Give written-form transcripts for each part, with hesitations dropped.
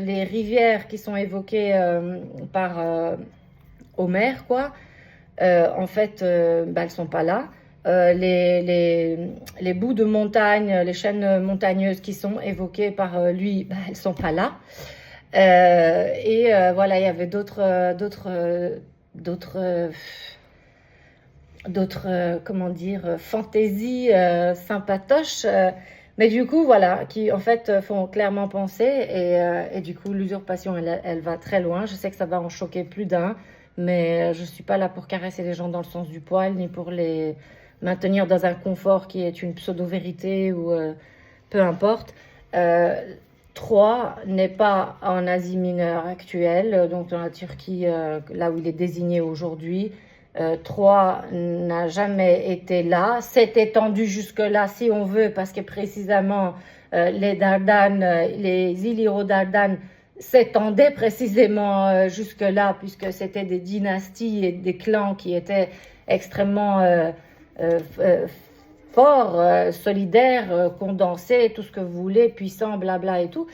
Les rivières qui sont évoquées par Homère, quoi, en fait, bah, elles sont pas là. Les bouts de montagne, les chaînes montagneuses qui sont évoquées par lui, bah, elles sont pas là. Voilà, il y avait d'autres comment dire, fantaisies sympatoches. Mais du coup, voilà, qui en fait font clairement penser. Et du coup, l'usurpation, elle va très loin. Je sais que ça va en choquer plus d'un, mais je suis pas là pour caresser les gens dans le sens du poil, ni pour les maintenir dans un confort qui est une pseudo-vérité ou peu importe. Euh, Troie n'est pas en Asie mineure actuelle, donc dans la Turquie, là où il est désigné aujourd'hui. Troie n'a jamais été là. C'est étendu jusque-là, si on veut, parce que précisément les Dardanes, les Illyro-Dardanes s'étendaient précisément jusque-là, puisque c'était des dynasties et des clans qui étaient extrêmement euh, forts, solidaires, condensés, tout ce que vous voulez, puissants, blabla et tout.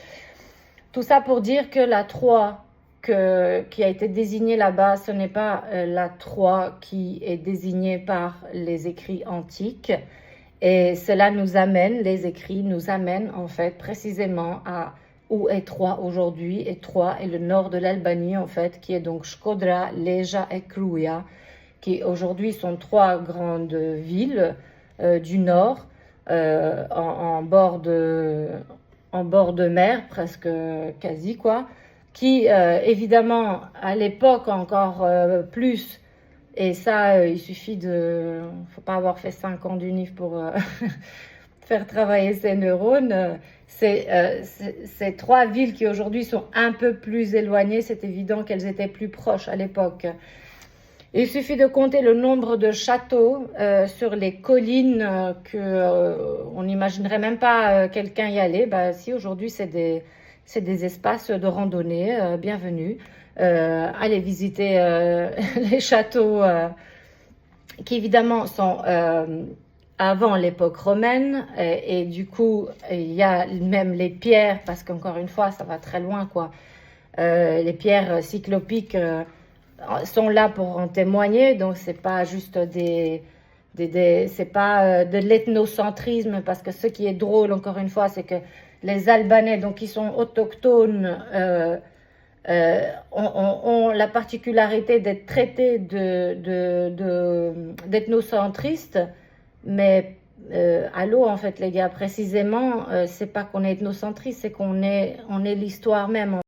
Tout ça pour dire que la Troie qui a été désignée là-bas, ce n'est pas la Troie qui est désignée par les écrits antiques. Et cela nous amène, les écrits nous amènent en fait précisément à où est Troie aujourd'hui. Et Troie est le nord de l'Albanie en fait, qui est donc Shkodra, Leja et Kruja, qui aujourd'hui sont trois grandes villes du nord, en bord de mer, presque quasi quoi, qui évidemment à l'époque encore plus, et ça il suffit faut pas avoir fait 5 ans d'UNIF pour faire travailler ses neurones. Ces trois villes qui aujourd'hui sont un peu plus éloignées, c'est évident qu'elles étaient plus proches à l'époque. Il suffit de compter le nombre de châteaux sur les collines on n'imaginerait même pas quelqu'un y aller. Bah, si, aujourd'hui, c'est des espaces de randonnée. Bienvenue. Allez visiter les châteaux qui, évidemment, sont avant l'époque romaine. Et du coup, il y a même les pierres, parce qu'encore une fois, ça va très loin, quoi. Les pierres cyclopiques sont là pour en témoigner, donc c'est pas juste c'est pas de l'ethnocentrisme, parce que ce qui est drôle encore une fois, c'est que les Albanais, donc qui sont autochtones, ont la particularité d'être traités d'ethnocentristes, mais allô en fait les gars, précisément, c'est pas qu'on est ethnocentriste, c'est on est l'histoire même.